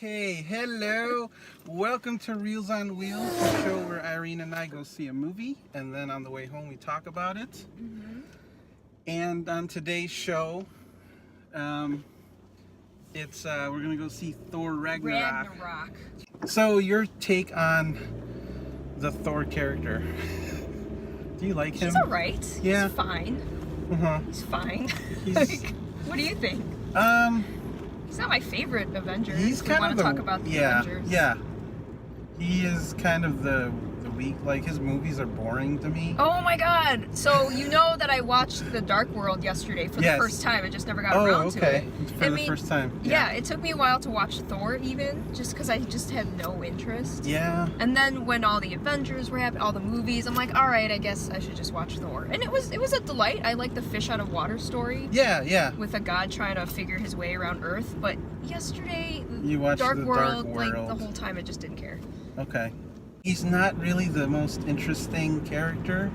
Okay, hello. Welcome to Reels on Wheels, the show where Aireen and I go see a movie, and then on the way home we talk about it. Mm-hmm. And on today's show, it's we're gonna go see Thor Ragnarok. So your take on the Thor character? Do you like him? He's alright. Yeah. He's fine. He's fine. He's- What do you think? He's not my favorite Avenger. He's We kind want of to talk about the Avengers. Yeah. He is kind of the weak. Like his movies are boring to me. Oh my god! So you know that I watched The Dark World yesterday for the first time. I just never got around to it. For the first time. Yeah, it took me a while to watch Thor even, just because I just had no interest. Yeah. And then when all the Avengers were happening, all the movies, I'm like, all right, I guess I should just watch Thor. And it was a delight. I like the fish out of water story. Yeah. With a god trying to figure his way around Earth. But yesterday, You watched Dark the World, Dark like World. the whole time, I just didn't care. Okay. He's not really the most interesting character.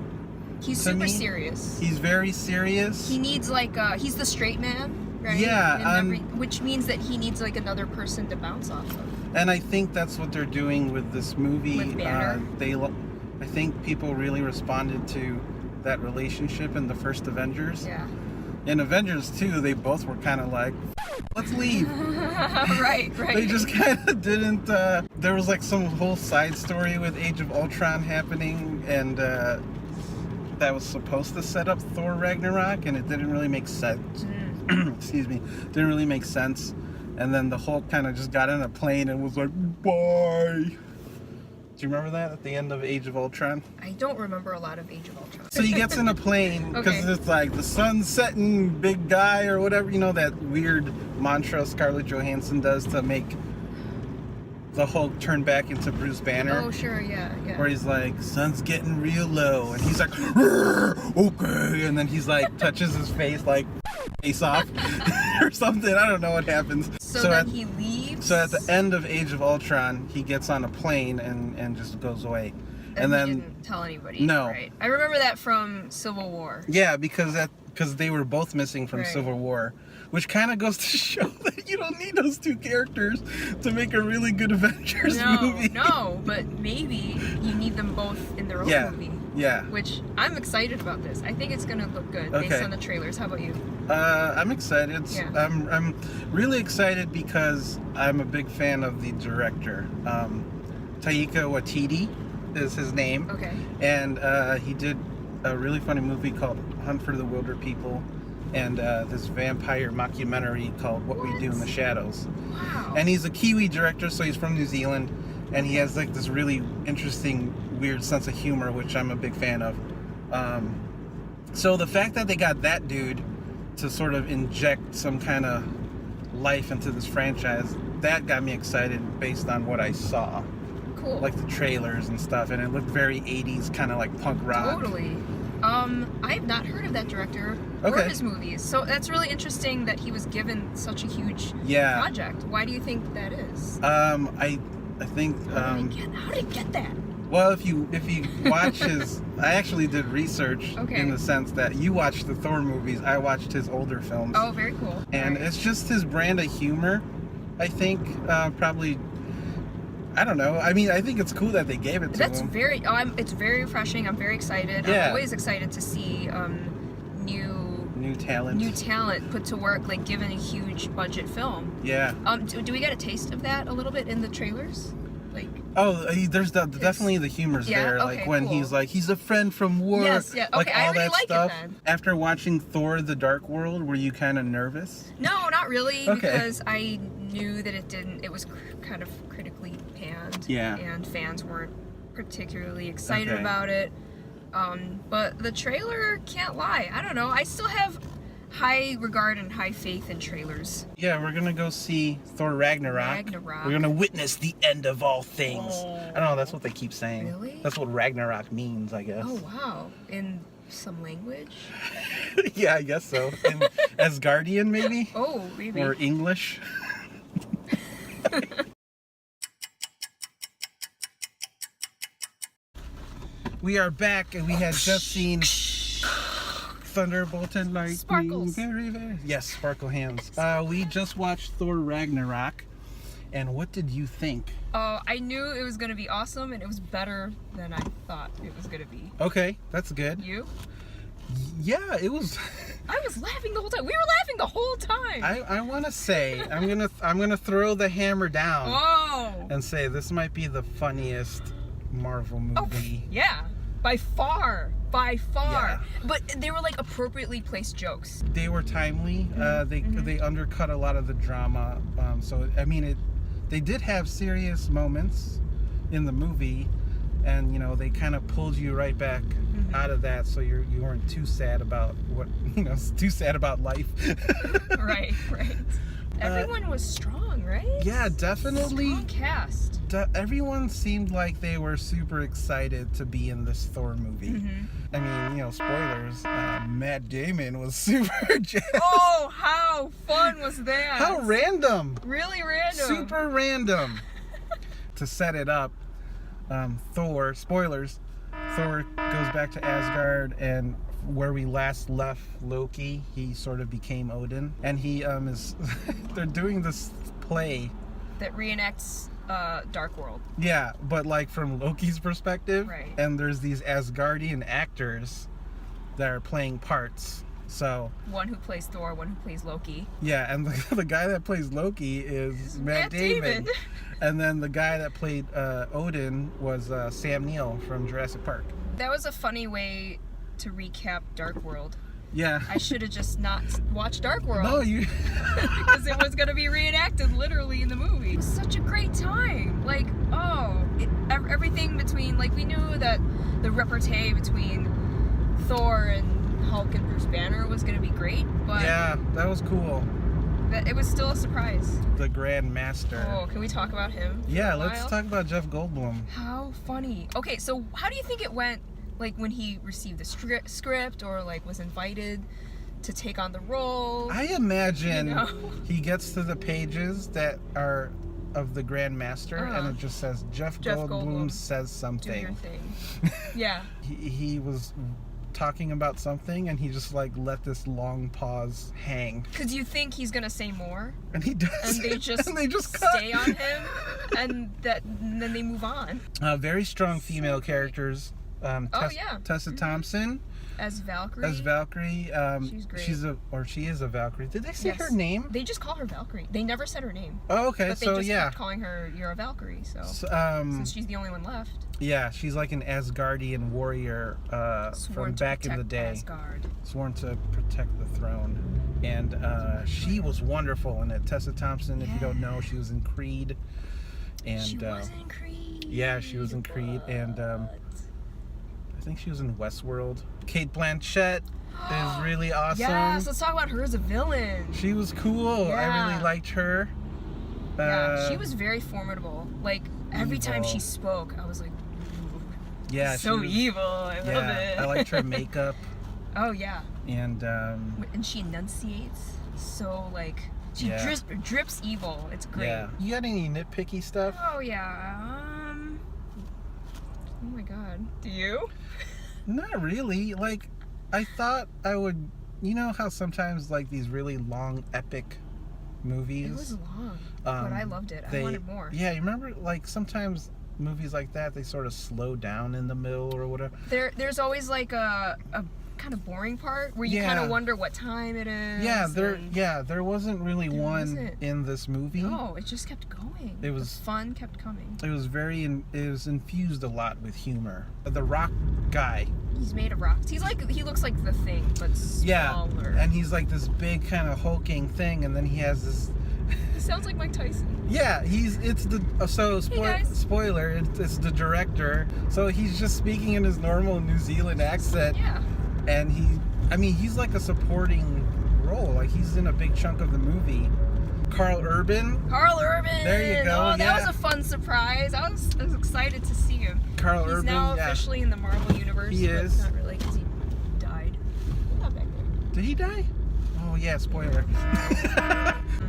He's to super me. serious. He's very serious. He needs he's the straight man, right? Yeah, which means that he needs like another person to bounce off of. And I think that's what they're doing with this movie. With Banner. I think people really responded to that relationship in the first Avengers. Yeah. In Avengers 2, they both were kind of like, let's leave. right. They just kind of didn't. There was like some whole side story with Age of Ultron happening, and that was supposed to set up Thor Ragnarok, and it didn't really make sense. Excuse me, didn't really make sense. And then the Hulk kind of just got in a plane and was like, bye. Do you remember that at the end of Age of Ultron? I don't remember a lot of Age of Ultron. So he gets in a plane because it's like the sun's setting, big guy or whatever, you know, that weird mantra Scarlett Johansson does to make the Hulk turn back into Bruce Banner. Oh, sure, yeah. Where he's like, sun's getting real low, and he's like, okay, and then he's like, touches his face like, face off or something. I don't know what happens. So then he leaves. So at the end of Age of Ultron, he gets on a plane and just goes away. And then he didn't tell anybody. No. Right. I remember that from Civil War. Yeah, because they were both missing from Right. Civil War, which kind of goes to show that you don't need those two characters to make a really good Avengers movie. No, but maybe you need them both in their own movie. Yeah. Which I'm excited about this. I think it's gonna look good based on the trailers. How about you? I'm excited. Yeah. I'm really excited because I'm a big fan of the director. Taika Waititi is his name. Okay. And he did a really funny movie called Hunt for the Wilder People, and this vampire mockumentary called What We Do in the Shadows. Wow. And he's a Kiwi director, so he's from New Zealand, and he has like this really interesting, weird sense of humor, which I'm a big fan of. So the fact that they got that dude to sort of inject some kind of life into this franchise, that got me excited based on what I saw. Cool. Like the trailers and stuff, and it looked very 80s, kind of like punk rock. Totally. I've not heard of that director or his movies, so that's really interesting that he was given such a huge project. Why do you think that is? I think. How did he get that? Well, if you watch his, I actually did research in the sense that you watched the Thor movies, I watched his older films. Oh, very cool. And it's just his brand of humor. I think probably. I don't know. I mean, I think it's cool that they gave it to him. It's very refreshing. I'm very excited. Yeah. I'm always excited to see new talent put to work, like given a huge budget film. Yeah. Do we get a taste of that a little bit in the trailers? Like. Oh, there's definitely the humor's there. Like when he's like, he's a friend from work. Yes, yeah. Okay, like all I already that like stuff. it then. After watching Thor: The Dark World, were you kind of nervous? No, not really, because I knew that it was kind of critically panned. Yeah. And fans weren't particularly excited about it. But the trailer can't lie. I don't know. I still have high regard and high faith in trailers. Yeah, we're gonna go see Thor Ragnarok. We're gonna witness the end of all things. I don't know, that's what they keep saying. Really? That's what Ragnarok means, I guess. Oh, wow. In some language? Yeah, I guess so. In Asgardian, maybe? Oh, maybe. Or English. We are back, and we had just seen Thunderbolt and Lightning. Sparkles. Very, very. Yes, sparkle hands. We just watched Thor Ragnarok, And what did you think? I knew it was going to be awesome, and it was better than I thought it was going to be. Okay, that's good. You? Yeah, it was. I was laughing the whole time. We were laughing the whole time. I want to say I'm gonna throw the hammer down and say this might be the funniest Marvel movie. Oh, yeah, by far. Yeah. But they were like appropriately placed jokes. They were timely. They undercut a lot of the drama. So I mean, they did have serious moments in the movie, and you know they kind of pulled you right back out of that, so you weren't too sad about too sad about life. Right. Everyone was strong, right? Yeah, definitely. Strong cast. Everyone seemed like they were super excited to be in this Thor movie. I mean, spoilers. Matt Damon was super jazzed. Oh, how fun was that? How random. Really random. Super random. To set it up, Thor, spoilers, Thor goes back to Asgard, and where we last left Loki, he sort of became Odin, and he is they're doing this play that reenacts Dark World. Yeah, but like from Loki's perspective, right? And there's these Asgardian actors that are playing parts. So one who plays Thor, one who plays Loki. Yeah, and the guy that plays Loki is Matt Damon. And then the guy that played Odin was Sam Neill from Jurassic Park. That was a funny way to recap Dark World. Yeah. I should have just not watched Dark World. No, you... because it was going to be reenacted literally in the movie. It was such a great time. Like, everything between, like, we knew that the repartee between Thor and Hulk and Bruce Banner was going to be great, but... Yeah, that was cool. It was still a surprise. The Grand Master. Oh, can we talk about him? Yeah, let's talk about Jeff Goldblum. How funny. Okay, so how do you think it went, like, when he received the script or, like, was invited to take on the role? I imagine he gets to the pages that are of the Grand Master, and it just says, Jeff Goldblum says something. Do your thing. Yeah. He was talking about something, and he just like let this long pause hang. Because you think he's gonna say more, and he does, and they just stay on him, and then they move on. Very strong female characters. Tessa Thompson as Valkyrie. She's great. She is a Valkyrie. Did they say her name? They just call her Valkyrie. They never said her name. Oh, okay. But they just kept calling her, "You're a Valkyrie." So since she's the only one left. Yeah, she's like an Asgardian warrior from back in the day. Asgard. Sworn to protect the throne. And she was wonderful in it. Tessa Thompson, if you don't know, she was in Creed. And she was in Creed. Yeah, she was in Creed. And I think she was in Westworld. Cate Blanchett is really awesome. Yes, let's talk about her as a villain. She was cool. Yeah. I really liked her. Yeah, she was very formidable. Like, every time she spoke, I was like, ooh, yeah, so evil. I love it. I liked her makeup. Oh, yeah. And she enunciates so, like, she drips evil. It's great. Yeah. You got any nitpicky stuff? Oh, yeah. Oh, my God. Do you? Not really. Like, I thought I would... You know how sometimes, like, these really long, epic movies... It was long, but I loved it. I wanted more. Yeah, you remember, like, sometimes movies like that, they sort of slow down in the middle or whatever. There's always, like, a kind of boring part where you kind of wonder what time it is. Yeah, there wasn't really one in this movie. No, it just kept going. The fun kept coming. It was infused a lot with humor. The rock guy. He's made of rocks. He looks like the Thing, but smaller. Yeah, and he's like this big kind of hulking thing, and then he has this... He sounds like Mike Tyson. Yeah, spoiler, it's the director, so he's just speaking in his normal New Zealand accent. Yeah. And he's like a supporting role. Like, he's in a big chunk of the movie. Carl Urban. There you go. Oh, that was a fun surprise. I was excited to see him. Carl He's Urban. now officially in the Marvel universe. He is. Not really, because he died. He's not back there. Did he die? Oh yeah, spoiler.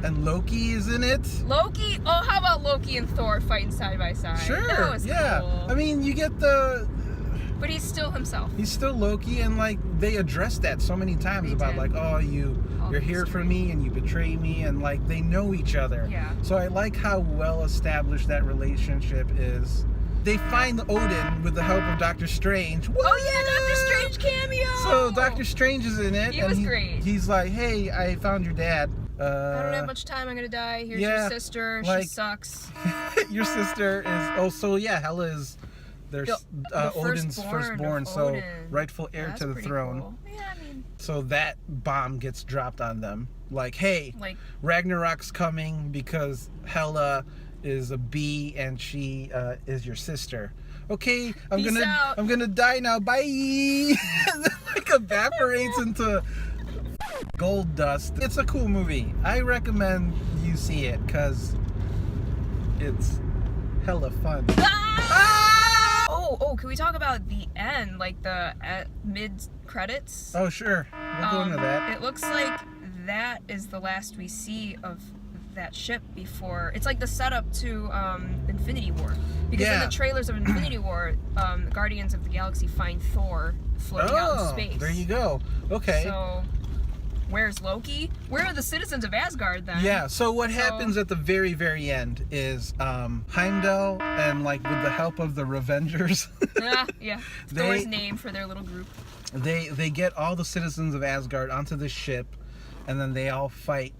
And Loki is in it. Loki? Oh, how about Loki and Thor fighting side by side? Sure. That was cool. I mean, you get the But he's still himself. He's still Loki, and like they addressed that so many times They about did. like, oh, All you're the here for history. me and you betray me, and like they know each other. Yeah. So I like how well established that relationship is. They find Odin with the help of Doctor Strange. What? Oh yeah, Doctor Strange cameo! So Doctor Strange is in it. He and was great. He's like, hey, I found your dad. I don't have much time, I'm gonna die. Here's yeah, your sister, like- she sucks. Your sister is. Oh, so yeah, HELA is. There's The Odin's firstborn firstborn, of so Odin. rightful heir That's to the pretty throne. cool. Yeah, I mean, So that bomb gets dropped on them. Like, hey, like, Ragnarok's coming because HELA is a bee and she is your sister. Okay, Peace out. I'm gonna die now. Bye. And then, like evaporates into gold dust. It's a cool movie. I recommend you see it because it's hella fun. Oh, can we talk about the end, like the mid credits? Oh sure, we'll go into that. It looks like that is the last we see of that ship before. It's like the setup to Infinity War. Because in Yeah. the trailers of Infinity War, Guardians of the Galaxy find Thor floating out in space. There you go. Okay. So, where's Loki? Where are the citizens of Asgard then? Yeah, so what happens at the very, very end is Heimdall and like with the help of the Revengers, yeah. They- Thor's name for their little group. they get all the citizens of Asgard onto the ship, and then they all fight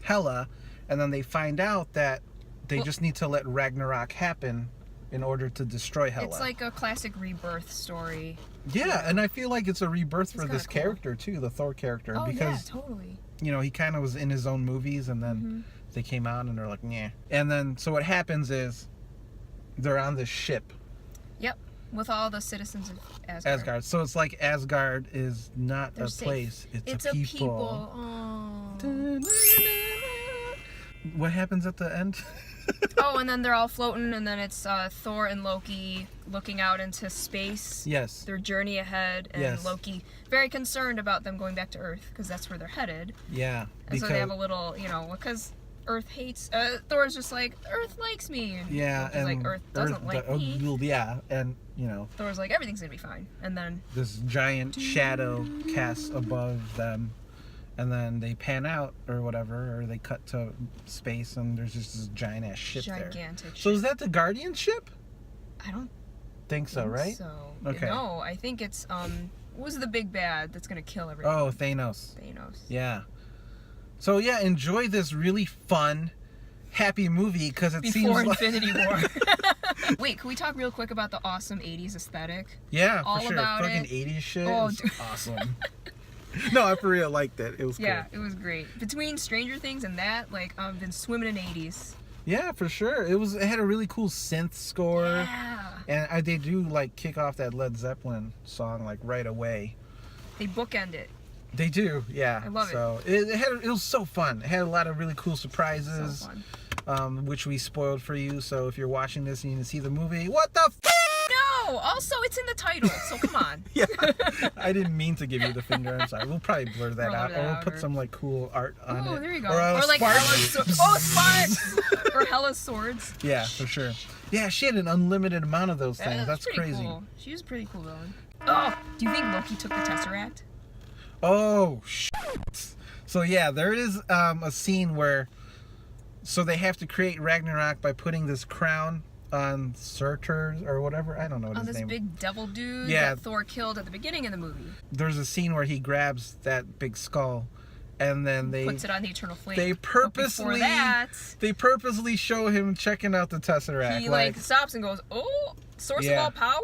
HELA, and then they find out that they just need to let Ragnarok happen in order to destroy HELA. It's like a classic rebirth story. Yeah, and I feel like it's a rebirth for kinda this cool. character too, the Thor character, Oh because yeah, totally. you know, he kind of was in his own movies, and then they came out and they're like, yeah. And then, so what happens is they're on this ship, Yep, with all the citizens of Asgard. Asgard. So it's like Asgard is not They're a safe. place, it's a people. people. Oh. What happens at the end? Oh, and then they're all floating, and then it's Thor and Loki looking out into space. Yes. Their journey ahead, and Yes. Loki very concerned about them going back to Earth because that's where they're headed. Yeah. And so they have a little, because Earth hates. Thor's just like, Earth likes me. And yeah, Loki's and like, Earth doesn't like me. well, yeah, and Thor's like, everything's gonna be fine. And then this giant shadow casts above them, and then they pan out or whatever, or they cut to space, and there's just this giant ass ship there. gigantic. So is that the Guardian ship? I don't Think so, think right? So Okay. No, I think it's who's the big bad that's gonna kill everyone? Oh, Thanos. Thanos. Yeah. So yeah, enjoy this really fun, happy movie because it Before seems like Infinity War. Wait, can we talk real quick about the awesome 80s aesthetic? yeah, all for sure. about Fucking it. 80s shit. Oh, It was dude. awesome. No, I for real liked it. It was Yeah, cool. it was great. Between Stranger Things and that, like, I've been swimming in 80s. Yeah, for sure. It had a really cool synth score. Yeah. And they do like kick off that Led Zeppelin song like right away. They bookend it. They do, yeah. I love it. So it was so fun. It had a lot of really cool surprises, So fun. which we spoiled for you. So if you're watching this and you didn't see the movie, what the f? No! Also, it's in the title, so come on. Yeah, I didn't mean to give you the finger. I'm sorry. We'll probably blur that We'll out, blur that or we'll out, put or- some like cool art on it. Oh, there you go. Or, like Sparks. Hella's Sparks! Or Hella's swords. Yeah, for sure. Yeah, she had an unlimited amount of those things. That's pretty crazy. Cool. She was a pretty cool villain. Oh, do you think Loki took the Tesseract? Oh, shit. So yeah, there is a scene where, so they have to create Ragnarok by putting this crown on Surtur or whatever. I don't know what On his this name. big devil dude Yeah. that Thor killed at the beginning of the movie. There's a scene where he grabs that big skull, and then they Puts it on the eternal flame. they But purposely before that, show him checking out the Tesseract. he like stops and goes, "Oh, source of Yeah. all power?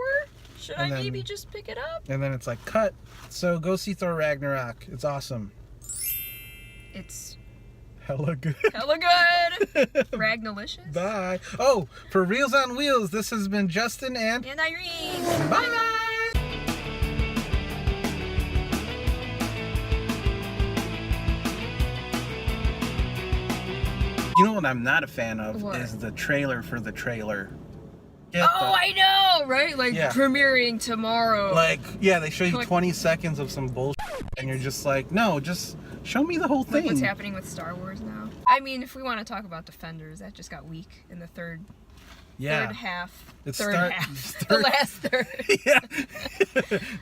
Should I And then- maybe just pick it up?" and then it's like cut. So go see Thor Ragnarok. It's awesome. It's Hella good. hella good. Ragnalicious. Bye. Oh, for Reels on Wheels, this has been Justin and And Aireen. bye bye. You know what I'm not a fan of What? is the trailer for the trailer. Get Oh, I know, right? Like Yeah. premiering tomorrow. yeah, they show you Like- 20 seconds of some bullshit, and you're just like, no, just show me the whole Like thing. what's happening with Star Wars now. I mean, if we want to talk about Defenders, that just got weak in the third half. The last third. Yeah.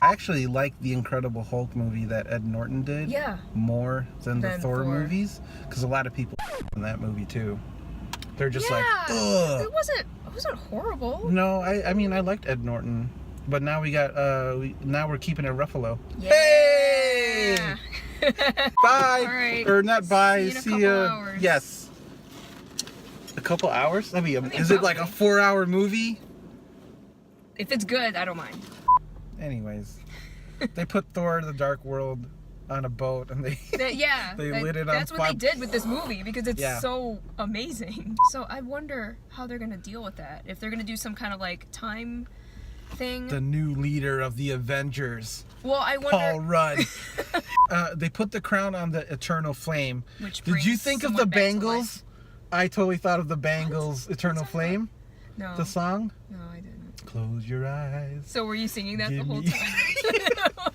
I actually like the Incredible Hulk movie that Ed Norton did. Yeah. More than the Thor movies, because a lot of people in that movie too. They're just like, ugh. It wasn't horrible. No, I mean I liked Ed Norton, but now we got now we're keeping it Ruffalo. Yeah. Hey! Bye. All right. Or not bye. See you in a couple hours. Yes. A couple hours? Is it like a 4-hour movie? If it's good, I don't mind. Anyways, they put Thor: The Dark World on a boat and they lit it on That's what they did with this movie because it's Yeah. so amazing. So I wonder how they're gonna deal with that. If they're gonna do some kind of like time thing. The new leader of the Avengers. Well, I wonder. Paul Rudd. They put the crown on the Eternal Flame. Which Did you brings think of someone the back to Bangles? life. I totally thought of the Bangles Eternal Flame. No. The song? No, I didn't. Close your eyes. So were you singing that the Give whole me- time?